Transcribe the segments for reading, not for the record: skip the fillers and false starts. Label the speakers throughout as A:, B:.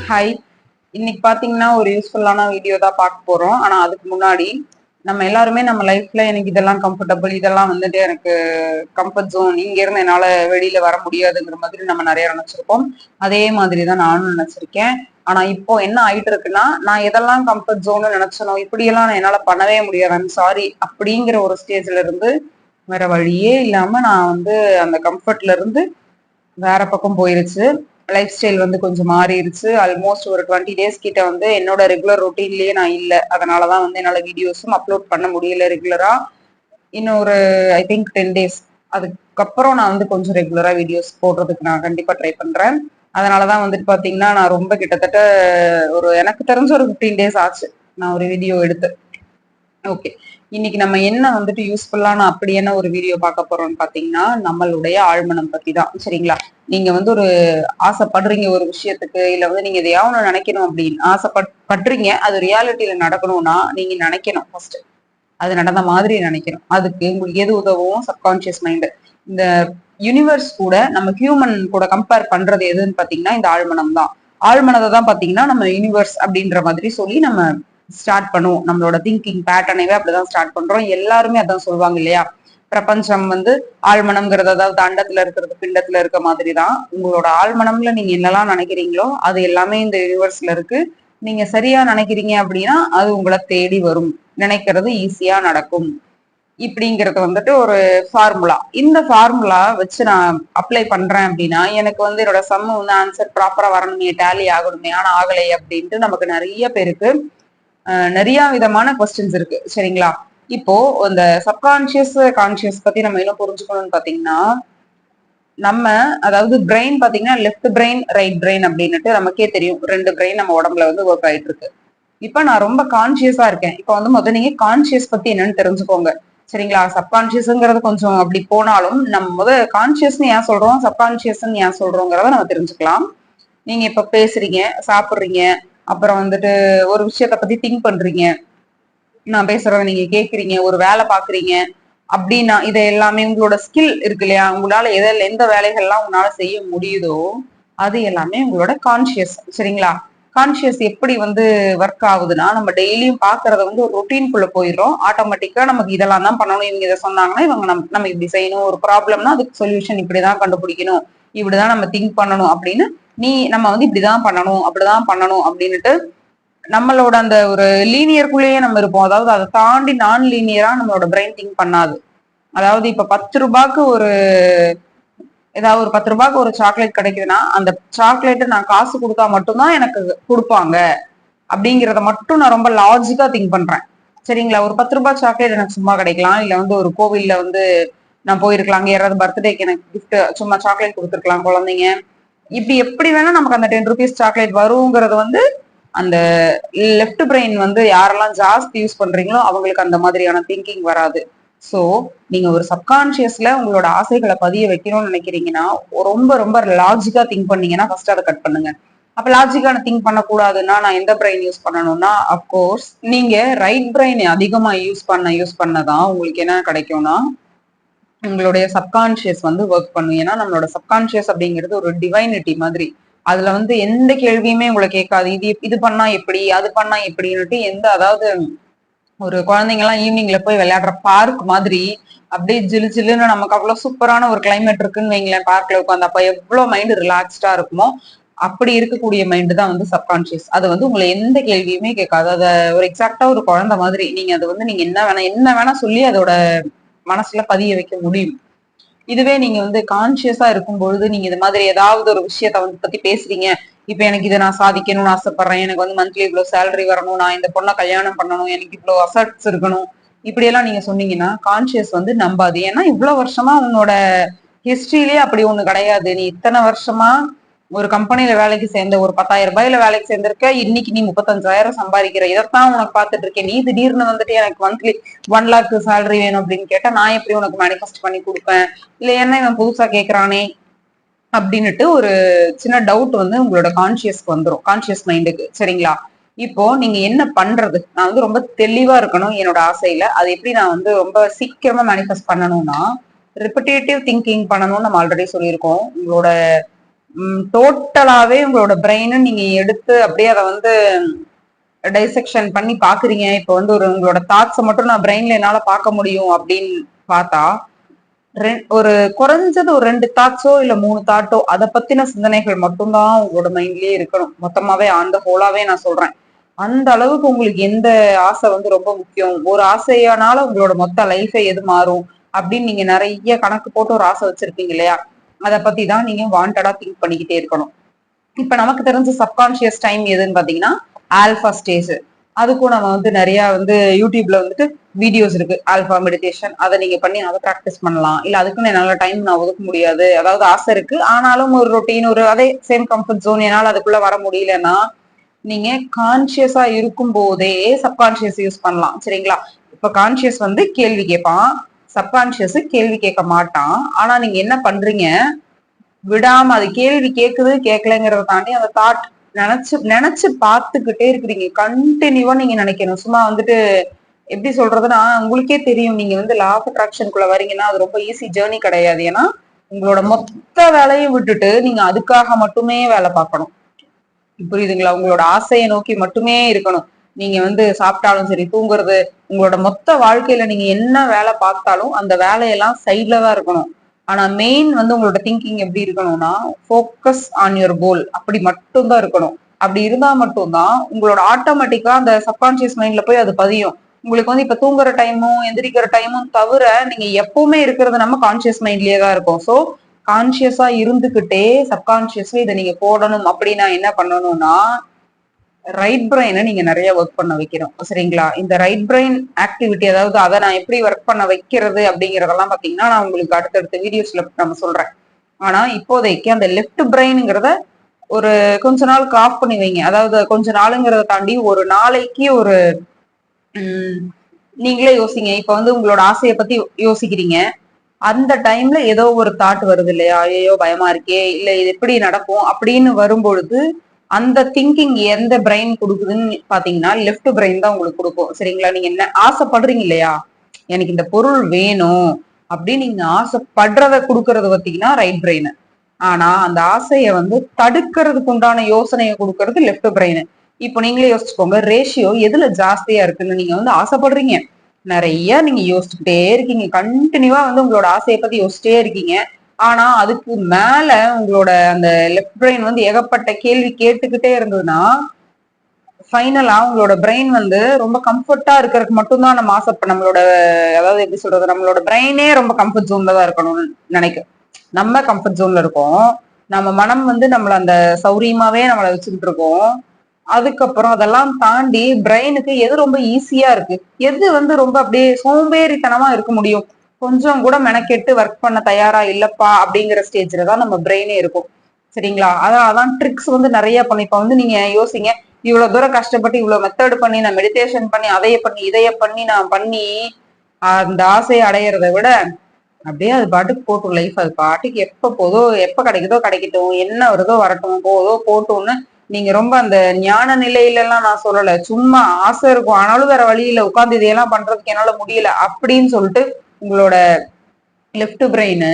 A: Hi. இன்னைக்கு பாத்தீங்கன்னா ஒரு யூஸ்ஃபுல்லான வீடியோ தான் பார்க்க போறோம். ஆனா அதுக்கு முன்னாடி நம்ம எல்லாருமே நம்ம லைஃப்ல எனக்கு இதெல்லாம் கம்ஃபர்டபுள், இதெல்லாம் வந்துட்டு எனக்கு கம்ஃபர்ட் ஜோன், இங்க இருந்து என்னால வெளியில வர முடியாதுங்கிற மாதிரி நம்ம நிறைய நினைச்சிருப்போம். அதே மாதிரிதான் நானும் நினைச்சிருக்கேன். ஆனா இப்போ என்ன ஆயிட்டு இருக்குன்னா, நான் எதெல்லாம் கம்ஃபர்ட் ஜோன் நினைச்சனோ இப்படியெல்லாம் என்னால பண்ணவே முடியாது, ஐம் சாரி அப்படிங்கிற ஒரு ஸ்டேஜ்ல இருந்து வேற வழியே இல்லாம நான் வந்து அந்த கம்ஃபர்ட்ல இருந்து வேற பக்கம் போயிருச்சு. லைஃப் ஸ்டைல் வந்து கொஞ்சம் மாறிடுச்சு. ஆல்மோஸ்ட் ஒரு 20 டேஸ் கிட்ட வந்து என்னோட ரெகுலர் ரொட்டீன்லயே நான் இல்ல. அதனாலதான் வந்து என்னால வீடியோஸும் அப்லோட் பண்ண முடியல ரெகுலரா. இன்னும் ஒரு ஐ திங்க் 10 டேஸ் அதுக்கப்புறம் நான் வந்து கொஞ்சம் ரெகுலரா வீடியோஸ் போடுறதுக்கு நான் கண்டிப்பா ட்ரை பண்றேன். அதனாலதான் வந்துட்டு பாத்தீங்கன்னா நான் ரொம்ப கிட்டத்தட்ட ஒரு எனக்கு தெரிஞ்ச ஒரு 15 டேஸ் ஆச்சு நான் ஒரு வீடியோ எடுத்து. ஓகே. இன்னைக்கு நம்ம என்ன வந்துட்டு யூஸ்ஃபுல்லான அப்படி என்ன ஒரு வீடியோ பார்க்க போறோம்னு பாத்தீங்கன்னா, நம்மளுடைய ஆழ்மனம் பத்தி தான். சரிங்களா? நீங்க வந்து ஒரு ஆசைப்படுறீங்க ஒரு விஷயத்துக்கு, இல்ல வந்து நீங்க எதையாவது ஒண்ணு நினைக்கணும் அப்படின்னு படுறீங்க. அது ரியாலிட்டியில நடக்கணும்னா நீங்க நினைக்கணும் ஃபர்ஸ்ட். அது நடந்த மாதிரி நினைக்கணும். அதுக்கு உங்களுக்கு எது உதவும்? Subconscious mind. இந்த யூனிவர்ஸ் கூட நம்ம ஹியூமன் கூட கம்பேர் பண்றது எதுன்னு பாத்தீங்கன்னா இந்த ஆழ்மனம் தான். ஆழ்மனதை தான் பாத்தீங்கன்னா நம்ம யூனிவர்ஸ் அப்படின்ற மாதிரி சொல்லி நம்ம ஸ்டார்ட் பண்ணுவோம். நம்மளோட திங்கிங் பேட்டர்னவே அப்படிதான் ஸ்டார்ட் பண்றோம். எல்லாருமே அதான் சொல்லுவாங்க இல்லையா? பிரபஞ்சம் வந்து ஆழ்மனம்ங்கிறது, அதாவது அண்டத்துல இருக்கிறது பிண்டத்துல இருக்க மாதிரிதான். உங்களோட ஆழ்மனம்ல நீங்க என்னெல்லாம் நினைக்கிறீங்களோ அது எல்லாமே இந்த யூனிவர்ஸ்ல இருக்கு. நீங்க சரியா நினைக்கிறீங்க அப்படின்னா அது உங்களை தேடி வரும். நினைக்கிறது ஈஸியா நடக்கும். இப்படிங்கறது வந்துட்டு ஒரு ஃபார்முலா. இந்த ஃபார்முலா வச்சு நான் அப்ளை பண்றேன் அப்படின்னா எனக்கு வந்து என்னோட சம் வந்து ஆன்சர் ப்ராப்பரா வரணுமே, டேலி ஆகணுமே, ஆனா ஆகலை அப்படின்ட்டு நமக்கு நிறைய பேருக்கு நிறைய விதமான கொஸ்டின்ஸ் இருக்கு. சரிங்களா? இப்போ இந்த சப்கான்சியஸ் கான்சியஸ் பத்தி நம்ம என்ன புரிஞ்சுக்கணும்னு பாத்தீங்கன்னா, நம்ம அதாவது பிரெயின் பாத்தீங்கன்னா லெஃப்ட் பிரெயின் ரைட் பிரெயின் அப்படின்னுட்டு நமக்கே தெரியும். 2 பிரெயின் நம்ம உடம்புல வந்து ஒர்க் ஆயிட்டு இருக்கு. இப்ப நான் ரொம்ப கான்சியஸா இருக்கேன். இப்ப வந்து முதல்ல நீங்க கான்சியஸ் பத்தி என்னன்னு தெரிஞ்சுக்கோங்க. சரிங்களா? சப்கான்சியஸ்ங்கிறது கொஞ்சம் அப்படி போனாலும் நம்ம கான்சியஸ்னு ஏன் சொல்றோம், சப்கான்சியஸ்ன்னு ஏன் சொல்றோங்கிறத நம்ம தெரிஞ்சுக்கலாம். நீங்க இப்ப பேசுறீங்க, சாப்பிடுறீங்க, அப்புறம் வந்துட்டு ஒரு விஷயத்த பத்தி திங்க் பண்றீங்க, நான் பேசுறத நீங்க கேக்குறீங்க, ஒரு வேலை பாக்குறீங்க அப்படின்னா இது எல்லாமே உங்களோட ஸ்கில் இருக்கு இல்லையா? உங்களால எந்த வேலைகள்லாம் உங்களால செய்ய முடியுதோ அது எல்லாமே உங்களோட கான்சியஸ். சரிங்களா? கான்சியஸ் எப்படி வந்து ஒர்க் ஆகுதுன்னா, நம்ம டெய்லியும் பாக்குறத வந்து ஒரு ரொட்டீன்குள்ள போயிடும். ஆட்டோமேட்டிக்கா நமக்கு இதெல்லாம் தான் பண்ணணும், இவங்க இதை சொன்னாங்கன்னா இவங்க நம்ம இப்படி செய்யணும், ஒரு ப்ராப்ளம்னா அதுக்கு சொல்யூஷன் இப்படிதான் கண்டுபிடிக்கணும், இப்படிதான் நம்ம திங்க் பண்ணணும் அப்படின்னு நம்ம வந்து இப்படிதான் பண்ணணும் அப்படிதான் பண்ணணும் அப்படின்னுட்டு நம்மளோட அந்த ஒரு லீனியருக்குள்ளேயே நம்ம இருப்போம். அதாவது அதை தாண்டி நான் லீனியரா நம்மளோட பிரெயின் திங்க் பண்ணாது. அதாவது இப்ப 10 ரூபாய்க்கு ஏதாவது ஒரு 10 ரூபாய்க்கு ஒரு சாக்லேட் கிடைக்குதுன்னா அந்த சாக்லேட் நான் காசு கொடுத்தா மட்டும்தான் எனக்கு கொடுப்பாங்க அப்படிங்கிறத மட்டும் நான் ரொம்ப லாஜிக்கா திங்க் பண்றேன். சரிங்களா? ஒரு 10 ரூபாய் சாக்லேட் எனக்கு சும்மா கிடைக்கலாம், இல்ல வந்து ஒரு கோவில்ல வந்து நான் போயிருக்கலாம், அங்க யாராவது பர்த்டேக்கு எனக்கு கிஃப்ட் சும்மா சாக்லேட் கொடுத்துருக்கலாம் குழந்தைங்க. இப்படி எப்படி வேணா நமக்கு அந்த 10 ருபீஸ் சாக்லேட் வருங்கிறது வந்து அந்த லெஃப்ட் பிரெயின் வந்து யாரெல்லாம் ஜாஸ்தி யூஸ் பண்றீங்களோ அவங்களுக்கு அந்த மாதிரியான திங்கிங் வராது. சோ நீங்க ஒரு சப்கான்சியஸ்ல உங்களோட ஆசைகளை பதிய வைக்கணும்னு நினைக்கிறீங்கன்னா ரொம்ப ரொம்ப லாஜிக்கா திங்க் பண்ணீங்கன்னா ஃபர்ஸ்ட் அதை கட் பண்ணுங்க. அப்ப லாஜிக்கான திங்க் பண்ணக்கூடாதுன்னா நான் எந்த பிரெயின் யூஸ் பண்ணணும்னா, அப்கோர்ஸ் நீங்க ரைட் பிரெயின் அதிகமா யூஸ் பண்ணதான் உங்களுக்கு என்ன கிடைக்கும்னா உங்களுடைய சப்கான்சியஸ் வந்து ஒர்க் பண்ணும். ஏன்னா நம்மளோட சப்கான்சியஸ் அப்படிங்கிறது ஒரு டிவைனிட்டி மாதிரி. அதுல வந்து எந்த கேள்வியுமே உங்களை கேட்காது. இது பண்ணா எப்படி, அது பண்ணா எப்படின்னுட்டு அதாவது ஒரு குழந்தைங்க எல்லாம் ஈவினிங்ல போய் விளையாடுற பார்க் மாதிரி அப்படியே ஜிலு ஜிலுன்னு நமக்கு அவ்வளவு சூப்பரான ஒரு கிளைமேட் இருக்குன்னு வைங்களேன், பார்க்ல உட்காந்து அப்ப எவ்வளவு மைண்ட் ரிலாக்ஸ்டா இருக்குமோ அப்படி இருக்கக்கூடிய மைண்ட் தான் வந்து சப்கான்சியஸ். அது வந்து உங்களை எந்த கேள்வியுமே கேட்காது. அத ஒரு எக்ஸாக்டா ஒரு குழந்தை மாதிரி நீங்க அது வந்து நீங்க என்ன வேணா சொல்லி அதோட மனசுல பதிய வைக்க முடியும். இதுவே நீங்க வந்து கான்சியஸா இருக்கும் பொழுது நீங்க இது மாதிரி ஏதாவது ஒரு விஷயத்த வந்து பத்தி பேசுறீங்க. இப்ப எனக்கு இதை நான் சாதிக்கணும்னு ஆசைப்படுறேன், எனக்கு வந்து மந்த்லி இவ்வளவு சேலரி வரணும், நான் இந்த பொண்ணை கல்யாணம் பண்ணணும், எனக்கு இவ்வளவு அசட்ஸ் இருக்கணும், இப்படி எல்லாம் நீங்க சொன்னீங்கன்னா கான்சியஸ் வந்து நம்பாது. ஏன்னா இவ்வளவு வருஷமா உன்னோட ஹிஸ்டரியிலேயே அப்படி ஒண்ணு கிடையாது. நீ இத்தனை வருஷமா ஒரு கம்பெனில வேலைக்கு சேர்ந்த, ஒரு 10,000 ரூபாயில வேலைக்கு சேர்ந்திருக்க, இன்னைக்கு நீ 35,000 சம்பாதிக்கிற, இதைத்தான் உனக்கு பார்த்துட்டு இருக்கேன். நீ திடீர்னு வந்துட்டு எனக்கு மந்த்லி 1 லேக் சேலரி வேணும் அப்படின்னு கேட்டா நான் எப்படி உனக்கு மேனிஃபெஸ்ட் பண்ணி கொடுப்பேன்? இல்ல என்ன இவன் புதுசா கேக்குறானே அப்படின்னுட்டு ஒரு சின்ன டவுட் வந்து உங்களோட கான்சியஸ்க்கு வந்துடும், கான்சியஸ் மைண்டுக்கு. சரிங்களா? இப்போ நீங்க என்ன பண்றது? நான் வந்து ரொம்ப தெளிவா இருக்கணும் என்னோட ஆசையில. அது எப்படி நான் வந்து ரொம்ப சீக்கிரமா மேனிஃபெஸ்ட் பண்ணணும்னா ரிப்பிட்டேட்டிவ் திங்கிங் பண்ணணும்னு நம்ம ஆல்ரெடி சொல்லியிருக்கோம். உங்களோட டோட்டலாவே உங்களோட பிரெயின் நீங்க எடுத்து அப்படியே அதை வந்து டைசெக்ஷன் பண்ணி பாக்குறீங்க. இப்ப வந்து உங்களோட தாட்ஸை மட்டும் நான் பிரெயின்ல என்னால பார்க்க முடியும் அப்படின்னு பார்த்தா, ஒரு குறைஞ்சது ஒரு 2 தாட்ஸோ இல்ல 3 தாட்டோ அதை பத்தின சிந்தனைகள் மட்டும்தான் உங்களோட மைண்ட்லயே இருக்கணும். மொத்தமாவே அந்த ஹோலாவே நான் சொல்றேன். அந்த அளவுக்கு உங்களுக்கு எந்த ஆசை வந்து ரொம்ப முக்கியம், ஒரு ஆசையானால உங்களோட மொத்த லைஃபை எது மாறும் அப்படின்னு நீங்க நிறைய கணக்கு போட்டு ஒரு ஆசை வச்சிருப்பீங்க இல்லையா, அதை பத்தி தான் நீங்க வாண்டடா திங்க் பண்ணிக்கிட்டே இருக்கணும். இப்ப நமக்கு தெரிஞ்ச சப்கான்சியஸ் டைம் எதுன்னு பாத்தீங்கன்னா ஆல்பா ஸ்டேஜ். அதுக்கும் நம்ம வந்து நிறைய வந்து யூடியூப்ல வந்துட்டு வீடியோஸ் இருக்கு, ஆல்பா மெடிடேஷன். அதை நீங்க பண்ணி அதை ப்ராக்டிஸ் பண்ணலாம். இல்ல அதுக்குன்னு என்னால டைம் நான் ஒதுக்க முடியாது, அதாவது ஆசை இருக்கு ஆனாலும் ஒரு ரொட்டீன், ஒரு அதே சேம் கம்ஃபர்ட் ஜோன் என்னால அதுக்குள்ள வர முடியலன்னா நீங்க கான்சியஸா இருக்கும் போதே சப்கான்சியஸ் யூஸ் பண்ணலாம். சரிங்களா? இப்ப கான்சியஸ் வந்து கேள்வி கேட்பான், சப்கான்சியஸ் கேள்வி கேட்க மாட்டான். ஆனா நீங்க என்ன பண்றீங்க, விடாம அது கேள்வி கேக்குது கேட்கலங்கிறத தாண்டி அந்த தாட் நினைச்சு நினைச்சு பார்த்துக்கிட்டே இருக்கிறீங்க. கண்டினியூவா நீங்க நினைக்கணும். சும்மா வந்துட்டு எப்படி சொல்றதுன்னா, உங்களுக்கே தெரியும் நீங்க வந்து லா ஆஃப் அட்ராக்ஷனுக்குள்ள வரீங்கன்னா அது ரொம்ப ஈஸி ஜேர்னி கிடையாது. ஏன்னா உங்களோட மொத்த வேலையும் விட்டுட்டு நீங்க அதுக்காக மட்டுமே வேலை பார்க்கணும். புரியுதுங்களா? உங்களோட ஆசையை நோக்கி மட்டுமே இருக்கணும். நீங்க வந்து சாப்பிட்டாலும் சரி, தூங்குறது, உங்களோட மொத்த வாழ்க்கையில நீங்க என்ன வேலை பார்த்தாலும் அந்த வேலையெல்லாம் சைட்ல தான் இருக்கணும். ஆனா மெயின் வந்து உங்களோட திங்கிங் எப்படி இருக்கணும்னா, ஃபோக்கஸ் ஆன் யுவர் கோல், அப்படி மட்டும்தான் இருக்கணும். அப்படி இருந்தா மட்டும்தான் உங்களோட ஆட்டோமேட்டிக்கா அந்த சப்கான்சியஸ் மைண்ட்ல போய் அது பதியும். உங்களுக்கு வந்து இப்ப தூங்குற டைமும் எந்திரிக்கிற டைமும் தவிர நீங்க எப்பவுமே இருக்கிறது நம்ம கான்சியஸ் மைண்ட்லயே தான் இருக்கும். சோ கான்சியஸா இருந்துகிட்டே சப்கான்சியஸ்ல இதை நீங்க போடணும் அப்படின்னா என்ன பண்ணணும்னா, ரைட் பிரெயினை நீங்க நிறைய ஒர்க் பண்ண வைக்கணும். சரிங்களா? இந்த ரைட் பிரெயின் ஆக்டிவிட்டி, அதாவது அதை நான் எப்படி ஒர்க் பண்ண வைக்கிறது அப்படிங்கறதெல்லாம் பாத்தீங்கன்னா நான் உங்களுக்கு அடுத்தடுத்த வீடியோஸ்ல நம்ம சொல்றேன். ஆனா இப்போதைக்கு அந்த லெஃப்ட் பிரெயின்ங்கிறத ஒரு கொஞ்ச நாள் ஆஃப் பண்ணி வைங்க. அதாவது கொஞ்ச நாளுங்கிறத தாண்டி ஒரு நாளைக்கு ஒரு நீங்களே யோசிங்க. இப்ப வந்து உங்களோட ஆசையை பத்தி யோசிக்கிறீங்க, அந்த டைம்ல ஏதோ ஒரு தாட் வருது இல்லையா, ஐயோ பயமா இருக்கே, இல்ல இது எப்படி நடக்கும் அப்படின்னு வரும்பொழுது அந்த திங்கிங் எந்த பிரெயின் கொடுக்குதுன்னு பாத்தீங்கன்னா லெஃப்ட் பிரெயின் தான் உங்களுக்கு கொடுக்கும். சரிங்களா? நீங்க என்ன ஆசைப்படுறீங்க இல்லையா, எனக்கு இந்த பொருள் வேணும் அப்படின்னு நீங்க ஆசைப்படுறத கொடுக்கறது பாத்தீங்கன்னா ரைட் பிரெயின். ஆனா அந்த ஆசைய வந்து தடுக்கிறதுக்கு உண்டான யோசனையை கொடுக்கறது லெஃப்ட் பிரெயின். இப்போ நீங்களே யோசிச்சுக்கோங்க, ரேஷியோ எதுல ஜாஸ்தியா இருக்குன்னு. நீங்க வந்து ஆசைப்படுறீங்க, நிறைய நீங்க யோசிச்சுக்கிட்டே இருக்கீங்க, கண்டினியூவா வந்து உங்களோட ஆசையை பத்தி யோசிச்சிட்டே இருக்கீங்க. ஆனா அதுக்கு மேல உங்களோட அந்த லெஃப்ட் பிரெயின் வந்து ஏகப்பட்ட கேள்வி கேட்டுக்கிட்டே இருந்ததுன்னா ஃபைனலா உங்களோட பிரெயின் வந்து ரொம்ப கம்ஃபர்ட்டா இருக்கிறதுக்கு மட்டும்தான் நம்ம ஆசைப்ப நம்மளோட, அதாவது எப்படி சொல்றது, நம்மளோட பிரெயினே ரொம்ப கம்ஃபர்ட் ஜோன்ல தான் இருக்கணும்னு நினைக்கும். நம்ம கம்ஃபர்ட் ஜோன்ல இருக்கோம், நம்ம மனம் வந்து நம்மள அந்த சௌரியமாவே நம்மளை வச்சுக்கிட்டு இருக்கோம். அதுக்கப்புறம் அதெல்லாம் தாண்டி பிரெயினுக்கு எது ரொம்ப ஈஸியா இருக்கு, எது வந்து ரொம்ப அப்படியே சோம்பேறித்தனமா இருக்க முடியும், கொஞ்சம் கூட மெனக்கெட்டு ஒர்க் பண்ண தயாரா இல்லப்பா அப்படிங்கிற ஸ்டேஜ்ல தான் நம்ம பிரெயினே இருக்கும். சரிங்களா? அதான் ட்ரிக்ஸ் வந்து நிறைய பண்ணி, இப்ப வந்து நீங்க யோசிங்க, இவ்வளவு தூரம் கஷ்டப்பட்டு இவ்வளவு மெத்தட் பண்ணி நான் மெடிடேஷன் பண்ணி அதைய பண்ணி இதைய பண்ணி நான் பண்ணி அந்த ஆசையை அடையிறத விட அப்படியே அது பாட்டுக்கு போட்டும் லைஃப், அது பாட்டுக்கு எப்ப போதோ எப்ப கிடைக்குதோ கிடைக்கட்டும், என்ன வருதோ வரட்டும், போதோ போட்டும்னு நீங்க ரொம்ப அந்த ஞான நிலையில எல்லாம் நான் சொல்லல, சும்மா ஆசை இருக்கும் ஆனாலும் வேற வழியில உட்கார்ந்து இதையெல்லாம் பண்றதுக்கு என்னால முடியல அப்படின்னு சொல்லிட்டு உங்களோட லெஃப்ட் பிரெயின்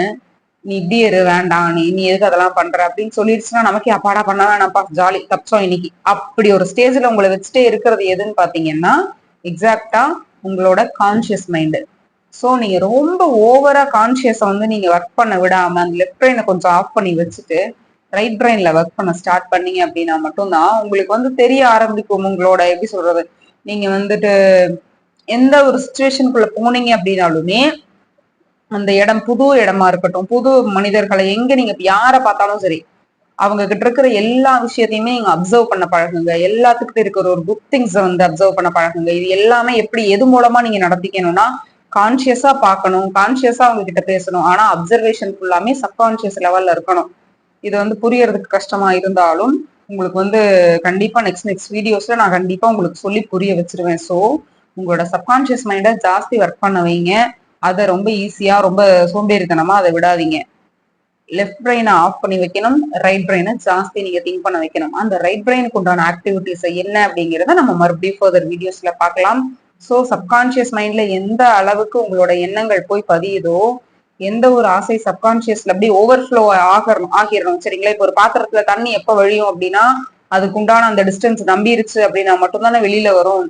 A: நீ இப்படி இரு, வேண்டாம், நீ நீ எதுக்கு அதெல்லாம் பண்ற அப்படின்னு சொல்லிடுச்சுன்னா நமக்கே அப்பாடா பண்ண வேணாம்ப்பா, ஜாலி தப்பிச்சோம் இன்னைக்கு, அப்படி ஒரு ஸ்டேஜ்ல உங்களை வச்சுட்டே இருக்கிறது எதுன்னு பாத்தீங்கன்னா எக்ஸாக்டா உங்களோட கான்சியஸ் மைண்டு. சோ நீங்க ரொம்ப ஓவரா கான்சியஸ வந்து நீங்க ஒர்க் பண்ண விடாம அந்த லெஃப்ட் பிரெயினை கொஞ்சம் ஆஃப் பண்ணி வச்சுட்டு ரைட் பிரெயின்ல ஒர்க் பண்ண ஸ்டார்ட் பண்ணீங்க அப்படின்னா மட்டும்தான் உங்களுக்கு வந்து தெரிய ஆரம்பிக்கும். உங்களோட எப்படி சொல்றது, நீங்க வந்துட்டு எந்த ஒரு சுச்சுவேஷனுக்குள்ள போனீங்க அப்படின்னாலுமே அந்த இடம் புது இடமா இருக்கட்டும், புது மனிதர்களை எங்க நீங்க யாரை பார்த்தாலும் சரி அவங்க கிட்ட இருக்கிற எல்லா விஷயத்தையுமே நீங்க அப்சர்வ் பண்ண பழகுங்க. எல்லாத்துக்கிட்ட இருக்கிற ஒரு குட் திங்ஸை வந்து அப்சர்வ் பண்ண பழகுங்க. இது எல்லாமே எப்படி எது மூலமா நீங்க நடத்திக்கணும்னா கான்சியஸா பார்க்கணும், கான்சியஸா அவங்க கிட்ட பேசணும். ஆனா அப்சர்வேஷன் ஃபுல்லாமே சப்கான்சியஸ் லெவல்ல இருக்கணும். இது வந்து புரியறதுக்கு கஷ்டமா இருந்தாலும் உங்களுக்கு வந்து கண்டிப்பா நெக்ஸ்ட் வீடியோஸ்ல நான் கண்டிப்பா உங்களுக்கு சொல்லி புரிய வச்சிருவேன். ஸோ உங்களோட சப்கான்சியஸ் மைண்டை ஜாஸ்தி ஒர்க் பண்ண வைங்க. அதை ரொம்ப ஈஸியா ரொம்ப சோம்பேறித்தனமா அதை விடாதீங்க. லெஃப்ட் பிரெயினை ஆஃப் பண்ணி வைக்கணும், ரைட் பிரெயினை ஜாஸ்தி நீங்க திங்க் பண்ண வைக்கணும். அந்த ரைட் பிரெயினுக்கு உண்டான ஆக்டிவிட்டிஸ் என்ன அப்படிங்கிறத நம்ம மறுபடியும் ஃபர்தர் வீடியோஸ்ல பார்க்கலாம். ஸோ சப்கான்சியஸ் மைண்ட்ல எந்த அளவுக்கு உங்களோட எண்ணங்கள் போய் பதியுதோ எந்த ஒரு ஆசை சப்கான்சியஸ்ல அப்படியே ஓவர்ஃப்ளோ ஆகிடணும் சரிங்களா. இப்போ ஒரு பாத்திரத்துல தண்ணி எப்ப வழியும் அப்படின்னா அதுக்கு உண்டான அந்த டிஸ்டன்ஸ் நம்பிருச்சு அப்படின்னா மட்டும்தானே வெளியில வரும்.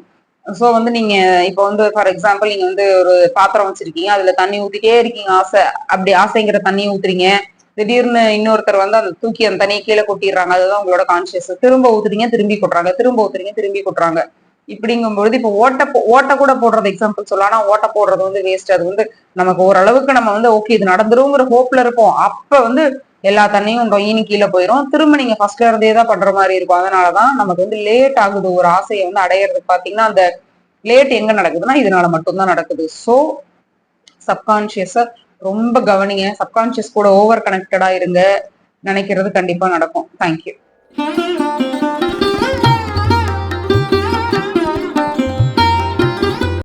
A: சோ வந்து நீங்க இப்ப வந்து ஃபார் எக்ஸாம்பிள் நீங்க வந்து ஒரு பாத்திரம் வச்சிருக்கீங்க, அதுல தண்ணி ஊத்திட்டே இருக்கீங்க, ஆசை அப்படி ஆசைங்கிற தண்ணியை ஊத்துறீங்க, திடீர்னு இன்னொருத்தர் வந்து அந்த தூக்கி அந்த தண்ணியை கீழே கொட்டிடுறாங்க, அதுதான் உங்களோட கான்சியஸ். திரும்ப ஊத்துறீங்க திரும்பி கொட்டுறாங்க, திரும்ப ஊத்துறீங்க திரும்பி கொட்டுறாங்க. இப்படிங்கும்பொழுது இப்ப ஓட்ட கூட போடுறது எக்ஸாம்பிள் சொல்லலாம். ஆனா ஓட்ட போடுறது வந்து வேஸ்ட். அது வந்து நமக்கு ஓரளவுக்கு நம்ம வந்து ஓகே இது நடந்துருங்கிற ஹோப்ல இருப்போம். அப்ப வந்து எல்லா தண்ணியும் டொயின்னு கீழே போயிடும். திரும்ப நீங்க ஃபர்ஸ்ட்ல இருந்தே தான் பண்ற மாதிரி இருக்கும். அதனாலதான் நமக்கு வந்து லேட் ஆகுது ஒரு ஆசையை வந்து அடையறதுக்கு. பாத்தீங்கன்னா அந்த லேட் எங்க நடக்குதுன்னா இதனால மட்டும்தான் நடக்குது. சோ சப்கான்சியஸ ரொம்ப கவனிங்க. சப்கான்சியஸ் கூட ஓவர் கனெக்டடா இருங்க. நினைக்கிறது கண்டிப்பா நடக்கும். தேங்க்யூ.